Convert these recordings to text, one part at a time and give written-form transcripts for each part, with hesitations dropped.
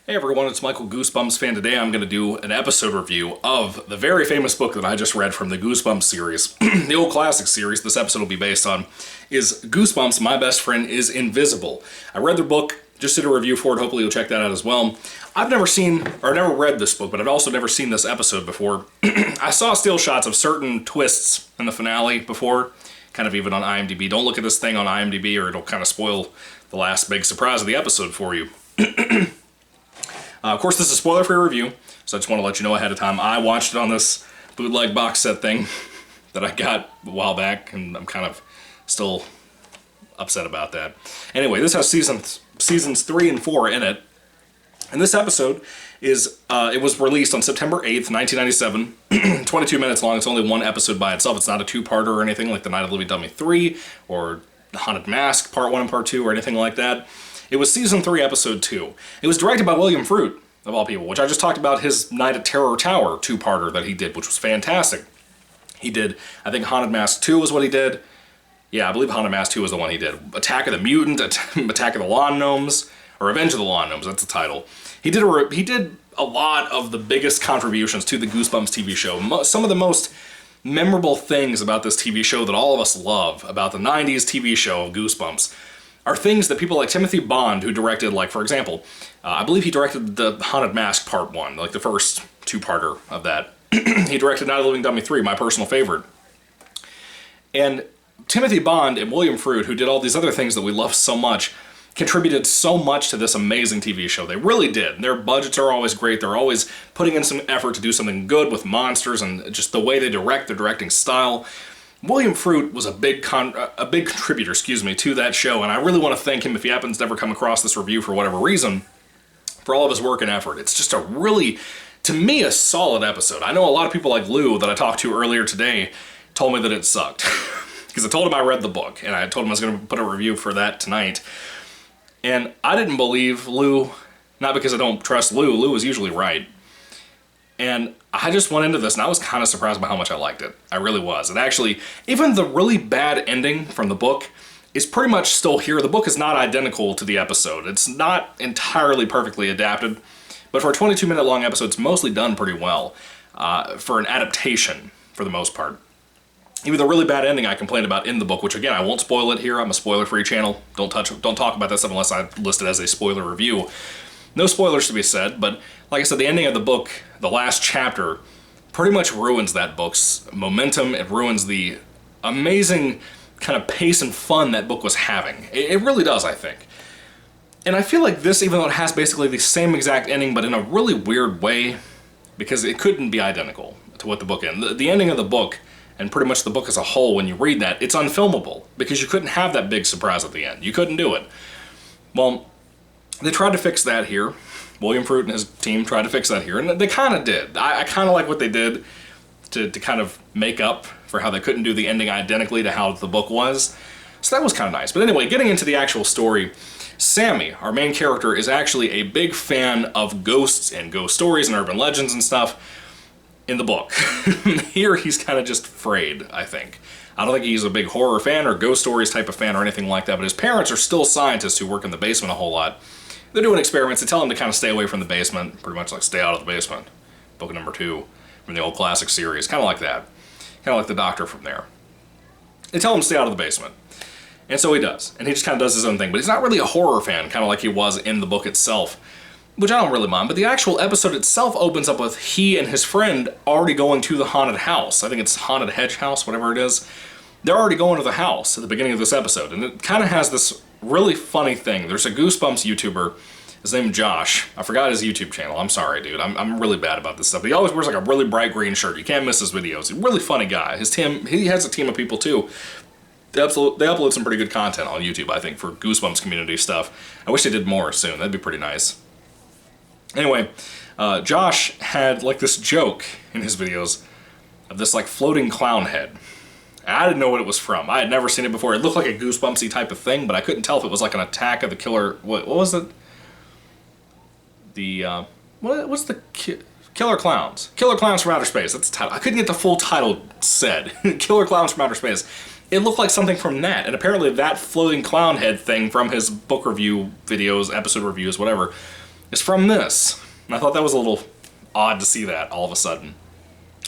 Hey everyone, it's Michael GoosebumpsFan. Today I'm going to do an episode review of the very famous book that I just read from the Goosebumps series. The old classic series this episode will be based on is Goosebumps, My Best Friend is Invisible. I read their book, just did a review for it, hopefully you'll check that out as well. I've never seen, or never read this book, but I've also never seen this episode before. I saw still shots of certain twists in the finale before, kind of even on IMDb. Don't look at this thing on IMDb or it'll kind of spoil the last big surprise of the episode for you. Of course, this is a spoiler-free review, so I just want to let you know ahead of time. I watched it on this bootleg box set thing that I got a while back, and I'm kind of still upset about that. Anyway, this has seasons 3 and 4 in it, and this episode is, it was released on September 8th, 1997, 22 minutes long. It's only one episode by itself. It's not a two-parter or anything like The Night of the Living Dummy 3 or The Haunted Mask Part 1 and Part 2 or anything like that. It was Season 3, Episode 2. It was directed by William Fruit, of all people, which I just talked about his Night at Terror Tower two-parter that he did, which was fantastic. He did, I think Haunted Mask 2 was what he did. Yeah, I believe Haunted Mask 2 was the one he did. Attack of the Mutant, Attack of the Lawn Gnomes, or Revenge of the Lawn Gnomes, that's the title. He did a lot of the biggest contributions to the Goosebumps TV show. Some of the most memorable things about this TV show that all of us love about the 90s TV show of Goosebumps are things that people like Timothy Bond, who directed, like, for example, I believe he directed the Haunted Mask Part 1, like the first two-parter of that. He directed Night of the Living Dummy 3, my personal favorite. And Timothy Bond and William Fruit, who did all these other things that we love so much, contributed so much to this amazing TV show. They really did. Their budgets are always great. They're always putting in some effort to do something good with monsters and just the way they direct, their directing style. William Fruit was a big contributor, to that show, and I really want to thank him if he happens to ever come across this review for whatever reason, for all of his work and effort. It's just a really, to me, a solid episode. I know a lot of people like Lou that I talked to earlier today told me that it sucked, because I told him I read the book, and I told him I was going to put a review for that tonight, and I didn't believe Lou, not because I don't trust Lou. Lou is usually right. And I just went into this and I was kind of surprised by how much I liked it. I really was. And actually, even the really bad ending from the book is pretty much still here. The book is not identical to the episode. It's not entirely perfectly adapted, but for a 22-minute long episode, it's mostly done pretty well for an adaptation, for the most part. Even the really bad ending I complained about in the book, which again, I won't spoil it here. I'm a spoiler-free channel. Don't talk about that stuff unless I list it as a spoiler review. No spoilers to be said, but like I said, the ending of the book, the last chapter, pretty much ruins that book's momentum. It ruins the amazing kind of pace and fun that book was having. It really does, I think. And I feel like this, even though it has basically the same exact ending, but in a really weird way, because it couldn't be identical to what the book ended. The ending of the book, and pretty much the book as a whole, when you read that, it's unfilmable, because you couldn't have that big surprise at the end. You couldn't do it. Well, they tried to fix that here. William Fruit and his team tried to fix that here, and they kind of did. I kind of like what they did to kind of make up for how they couldn't do the ending identically to how the book was. So that was kind of nice. But anyway, getting into the actual story, Sammy, our main character, is actually a big fan of ghosts and ghost stories and urban legends and stuff in the book. Here, he's kind of just afraid, I think. I don't think he's a big horror fan or ghost stories type of fan or anything like that, but his parents are still scientists who work in the basement a whole lot. They're doing experiments. They tell him to kind of stay away from the basement, pretty much like stay out of the basement. Book number 2 from the old classic series, kind of like that. Kind of like the Doctor from there. They tell him to stay out of the basement. And so he does. And he just kind of does his own thing. But he's not really a horror fan, kind of like he was in the book itself, which I don't really mind. But the actual episode itself opens up with he and his friend already going to the haunted house. I think it's Haunted Hedge House, whatever it is. They're already going to the house at the beginning of this episode. And it kind of has this really funny thing. There's a Goosebumps YouTuber, his name is Josh. I forgot his YouTube channel. I'm sorry, dude. I'm really bad about this stuff. But he always wears like a really bright green shirt. You can't miss his videos. He's a really funny guy. His team, he has a team of people too. They upload some pretty good content on YouTube, I think, for Goosebumps community stuff. I wish they did more soon. That'd be pretty nice. Anyway, Josh had like this joke in his videos of this like floating clown head. I didn't know what it was from. I had never seen it before. It looked like a Goosebumpsy type of thing, but I couldn't tell if it was like an Attack of the Killer... What was it? What's the... Killer Clowns. Killer Clowns from Outer Space. That's the title. I couldn't get the full title said. Killer Clowns from Outer Space. It looked like something from that, and apparently that floating clown head thing from his book review videos, episode reviews, whatever, is from this. And I thought that was a little odd to see that all of a sudden.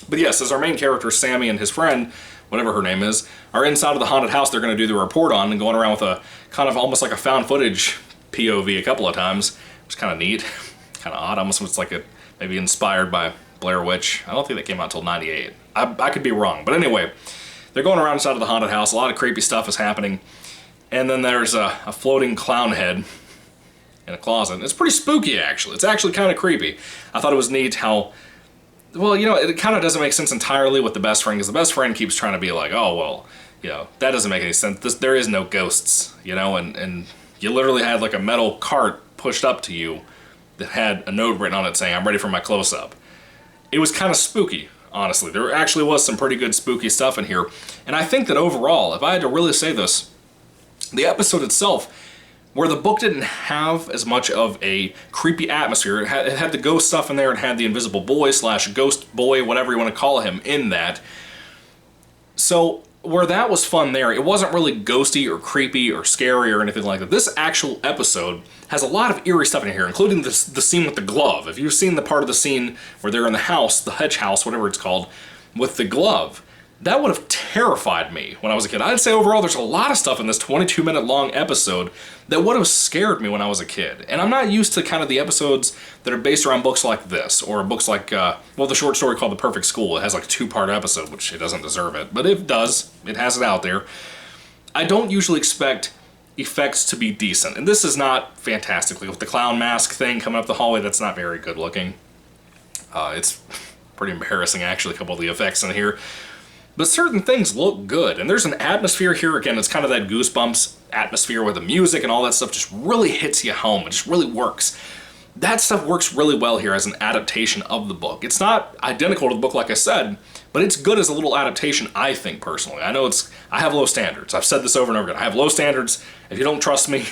But yes, as our main character, Sammy, and his friend, whatever her name is, are inside of the haunted house they're going to do the report on, and going around with a kind of almost like a found footage POV a couple of times, which is kind of neat, kind of odd, almost it's like maybe inspired by Blair Witch. I don't think that came out until '98. I could be wrong, but anyway, they're going around inside of the haunted house, a lot of creepy stuff is happening, and then there's a floating clown head in a closet. It's pretty spooky, actually. It's actually kind of creepy. I thought it was neat how, well, you know, it kind of doesn't make sense entirely with the best friend, because the best friend keeps trying to be like, oh, well, you know, that doesn't make any sense. There is no ghosts, you know, and you literally had like a metal cart pushed up to you that had a note written on it saying, I'm ready for my close-up. It was kind of spooky, honestly. There actually was some pretty good spooky stuff in here. And I think that overall, if I had to really say this, the episode itself, where the book didn't have as much of a creepy atmosphere, it had the ghost stuff in there, it had the invisible boy / ghost boy, whatever you want to call him, in that. So where that was fun there, it wasn't really ghosty or creepy or scary or anything like that. This actual episode has a lot of eerie stuff in here, including the scene with the glove. If you've seen the part of the scene where they're in the house, the hedge house, whatever it's called, with the glove, that would have terrified me when I was a kid. I'd say overall there's a lot of stuff in this 22-minute long episode that would have scared me when I was a kid. And I'm not used to kind of the episodes that are based around books like this, or books like, well, the short story called The Perfect School. It has like a 2-part episode, which it doesn't deserve it, but it does. It has it out there. I don't usually expect effects to be decent, and this is not fantastic. Like with the clown mask thing coming up the hallway, that's not very good looking. It's pretty embarrassing, actually, a couple of the effects in here. But certain things look good, and there's an atmosphere here. Again, it's kind of that Goosebumps atmosphere where the music and all that stuff just really hits you home. It just really works. That stuff works really well here as an adaptation of the book. It's not identical to the book, like I said, but it's good as a little adaptation, I think, personally. I know I have low standards. I've said this over and over again. I have low standards. If you don't trust me,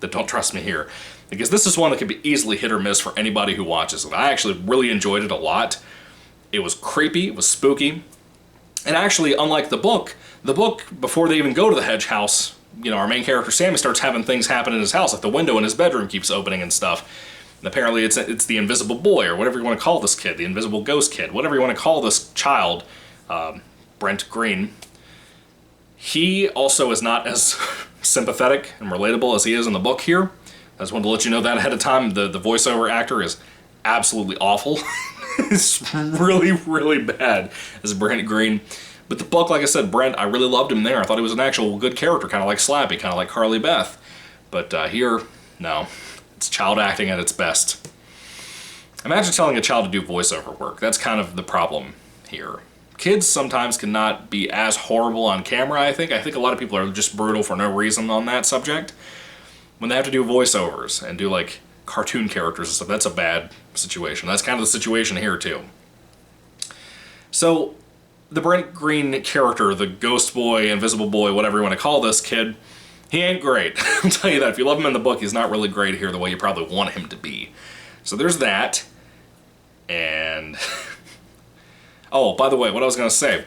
then don't trust me here. Because this is one that could be easily hit or miss for anybody who watches it. I actually really enjoyed it a lot. It was creepy, it was spooky. And actually, unlike the book, before they even go to the hedge house, you know, our main character, Sammy, starts having things happen in his house, like the window in his bedroom keeps opening and stuff. And apparently it's the invisible boy, or whatever you want to call this kid, the invisible ghost kid, whatever you want to call this child, Brent Green. He also is not as sympathetic and relatable as he is in the book here. I just wanted to let you know that ahead of time. The voiceover actor is absolutely awful. It's really, really bad as Brent Green. But the book, like I said, Brent, I really loved him there. I thought he was an actual good character, kind of like Slappy, kind of like Carly Beth. But here, no. It's child acting at its best. Imagine telling a child to do voiceover work. That's kind of the problem here. Kids sometimes cannot be as horrible on camera, I think. I think a lot of people are just brutal for no reason on that subject. When they have to do voiceovers and do, like, cartoon characters and stuff, that's a bad situation. That's kind of the situation here, too. So, the Brent Green character, the ghost boy, invisible boy, whatever you want to call this kid, he ain't great. I'll tell you that. If you love him in the book, he's not really great here the way you probably want him to be. So there's that. And... oh, by the way, what I was going to say.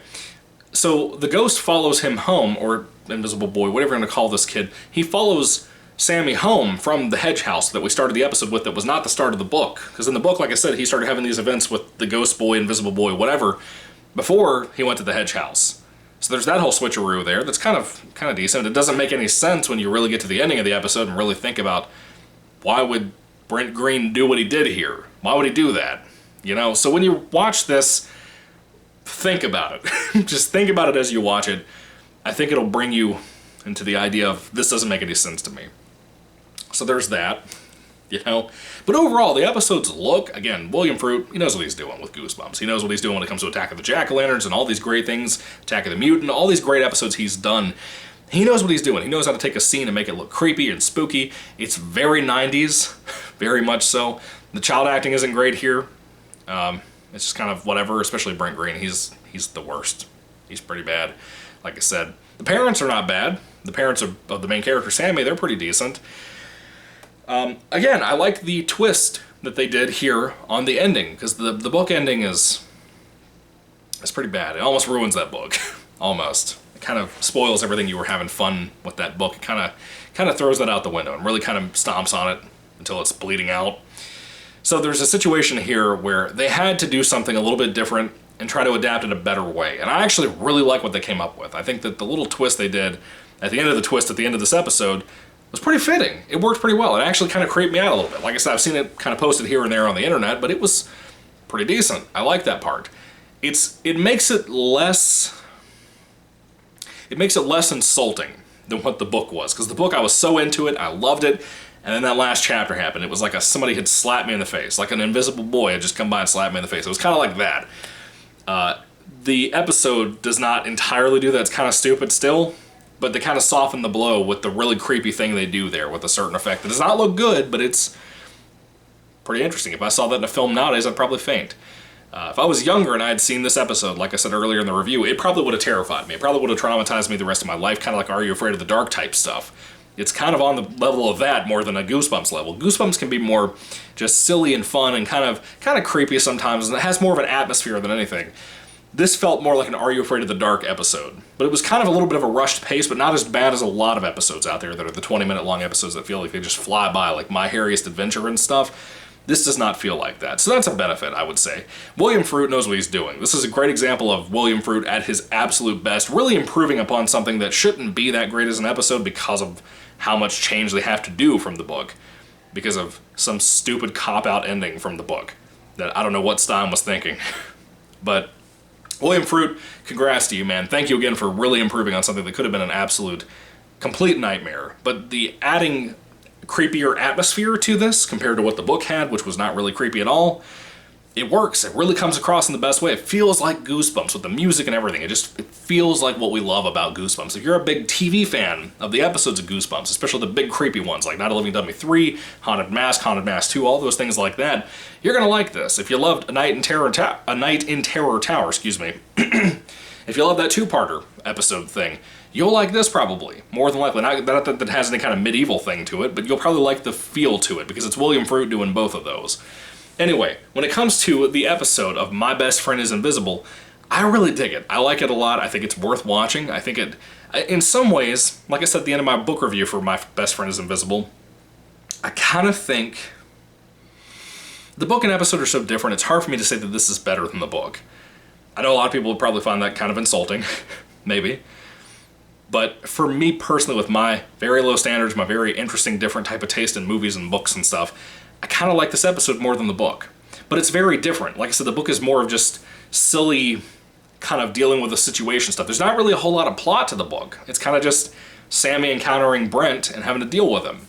So, the ghost follows him home, or invisible boy, whatever you're going to call this kid. He follows Sammy home from the hedge house that we started the episode with that was not the start of the book. Because in the book, like I said, he started having these events with the ghost boy, invisible boy, whatever, before he went to the hedge house. So there's that whole switcheroo there that's kind of decent. It doesn't make any sense when you really get to the ending of the episode and really think about why would Brent Green do what he did here? Why would he do that? You know, so when you watch this, think about it. Just think about it as you watch it. I think it'll bring you into the idea of this doesn't make any sense to me. So there's that, you know. But overall, the episodes look, again, William Fruit, he knows what he's doing with Goosebumps. He knows what he's doing when it comes to Attack of the Jack-O-Lanterns and all these great things, Attack of the Mutant, all these great episodes he's done. He knows what he's doing. He knows how to take a scene and make it look creepy and spooky. It's very 90s, very much so. The child acting isn't great here. It's just kind of whatever, especially Brent Green. He's the worst. He's pretty bad. Like I said, the parents are not bad. The parents of the main character, Sammy, they're pretty decent. Again, I like the twist that they did here on the ending, because the book ending is pretty bad. It almost ruins that book. Almost. It kind of spoils everything you were having fun with that book. It kind of throws that out the window and really kind of stomps on it until it's bleeding out. So there's a situation here where they had to do something a little bit different and try to adapt it a better way. And I actually really like what they came up with. I think that the little twist they did at the end of the twist at the end of this episode was pretty fitting. It worked pretty well. It actually kind of creeped me out a little bit. Like I said, I've seen it kind of posted here and there on the internet, but it was pretty decent. I like that part. It makes it less insulting than what the book was. Because the book, I was so into it, I loved it, and then that last chapter happened. It was like somebody had slapped me in the face. Like an invisible boy had just come by and slapped me in the face. It was kind of like that. The episode does not entirely do that. It's kind of stupid still, but they kind of soften the blow with the really creepy thing they do there with a certain effect. It does not look good, but it's pretty interesting. If I saw that in a film nowadays, I'd probably faint. If I was younger and I had seen this episode, like I said earlier in the review, it probably would have terrified me. It probably would have traumatized me the rest of my life, kind of like Are You Afraid of the Dark type stuff. It's kind of on the level of that more than a Goosebumps level. Goosebumps can be more just silly and fun and kind of creepy sometimes, and it has more of an atmosphere than anything. This felt more like an Are You Afraid of the Dark episode. But it was kind of a little bit of a rushed pace, but not as bad as a lot of episodes out there that are the 20-minute long episodes that feel like they just fly by, like My Hairiest Adventure and stuff. This does not feel like that. So that's a benefit, I would say. William Fruit knows what he's doing. This is a great example of William Fruit at his absolute best, really improving upon something that shouldn't be that great as an episode because of how much change they have to do from the book, because of some stupid cop-out ending from the book that I don't know what Stein was thinking. But William Fruit, congrats to you, man. Thank you again for really improving on something that could have been an absolute, complete nightmare. But the adding creepier atmosphere to this compared to what the book had, which was not really creepy at all, it works. It really comes across in the best way. It feels like Goosebumps with the music and everything. It feels like what we love about Goosebumps. If you're a big TV fan of the episodes of Goosebumps, especially the big creepy ones like Night of the Living Dummy 3, Haunted Mask 2, all those things like that, you're gonna like this. If you loved A Night in Terror Tower, excuse me, if you love that two-parter episode thing, you'll like this probably, more than likely. Not that it has any kind of medieval thing to it, but you'll probably like the feel to it because it's William Fruit doing both of those. Anyway, when it comes to the episode of My Best Friend is Invisible, I really dig it. I like it a lot. I think it's worth watching. I think it, in some ways, like I said at the end of my book review for My Best Friend is Invisible, I kind of think the book and episode are so different, it's hard for me to say that this is better than the book. I know a lot of people would probably find that kind of insulting, maybe. But for me personally, with my very low standards, my very interesting, different type of taste in movies and books and stuff, I kind of like this episode more than the book. But it's very different. Like I said, the book is more of just silly, kind of dealing with the situation stuff. There's not really a whole lot of plot to the book. It's kind of just Sammy encountering Brent and having to deal with him.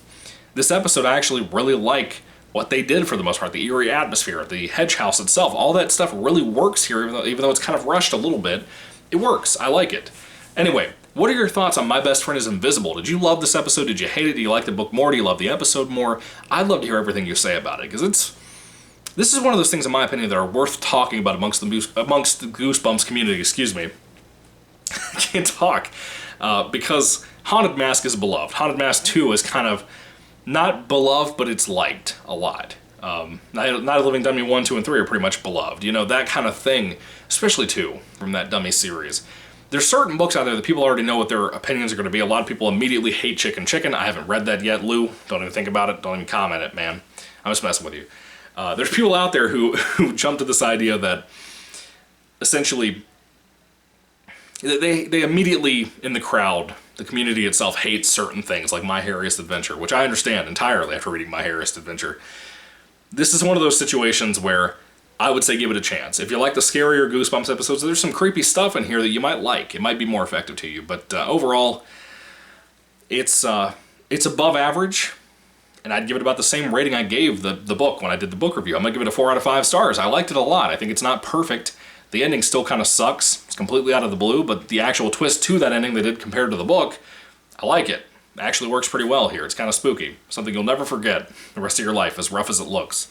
This episode, I actually really like what they did for the most part. The eerie atmosphere, the hedge house itself, all that stuff really works here, even though it's kind of rushed a little bit. It works. I like it. Anyway, what are your thoughts on My Best Friend is Invisible? Did you love this episode? Did you hate it? Do you like the book more? Do you love the episode more? I'd love to hear everything you say about it, because this is one of those things, in my opinion, that are worth talking about amongst the Goosebumps community. Excuse me. I can't talk. Because Haunted Mask is beloved. Haunted Mask 2 is kind of not beloved, but it's liked a lot. Night of the Living Dummy 1, 2, and 3 are pretty much beloved. You know, that kind of thing, especially 2 from that Dummy series. There's certain books out there that people already know what their opinions are going to be. A lot of people immediately hate Chicken Chicken. I haven't read that yet, Lou. Don't even think about it. Don't even comment it, man. I'm just messing with you. There's people out there who jump to this idea that essentially they immediately in the crowd, the community itself, hates certain things like My Hairiest Adventure, which I understand entirely after reading My Hairiest Adventure. This is one of those situations where I would say give it a chance. If you like the scarier Goosebumps episodes, there's some creepy stuff in here that you might like. It might be more effective to you, but overall, it's above average, and I'd give it about the same rating I gave the book when I did the book review. I'm gonna give it a 4 out of 5 stars. I liked it a lot. I think it's not perfect. The ending still kind of sucks. It's completely out of the blue, but the actual twist to that ending they did compared to the book, I like it. It actually works pretty well here. It's kind of spooky. Something you'll never forget the rest of your life, as rough as it looks.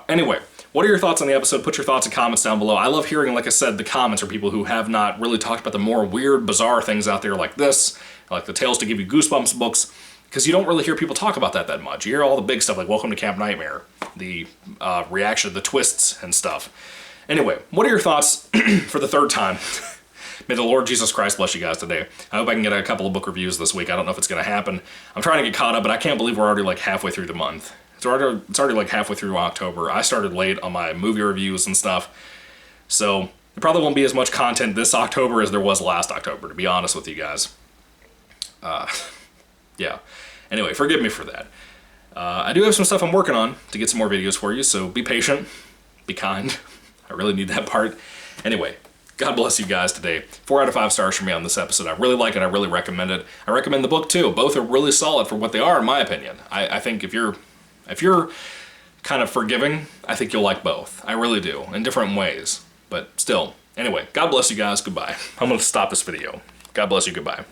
Anyway, what are your thoughts on the episode? Put your thoughts and comments down below. I love hearing, like I said, the comments from people who have not really talked about the more weird, bizarre things out there like this, like the Tales to Give You Goosebumps books, because you don't really hear people talk about that much. You hear all the big stuff like Welcome to Camp Nightmare, the reaction, the twists and stuff. Anyway, what are your thoughts for the third time? May the Lord Jesus Christ bless you guys today. I hope I can get a couple of book reviews this week. I don't know if it's going to happen. I'm trying to get caught up, but I can't believe we're already like halfway through the month. It's already like halfway through October. I started late on my movie reviews and stuff, so there probably won't be as much content this October as there was last October, to be honest with you guys. Yeah. Anyway, forgive me for that. I do have some stuff I'm working on to get some more videos for you, so be patient, be kind. I really need that part. Anyway, God bless you guys today. 4 out of 5 stars for me on this episode. I really like it. I really recommend it. I recommend the book too. Both are really solid for what they are, in my opinion. I think if you're kind of forgiving, I think you'll like both. I really do, in different ways. But still, anyway, God bless you guys. Goodbye. I'm going to stop this video. God bless you. Goodbye.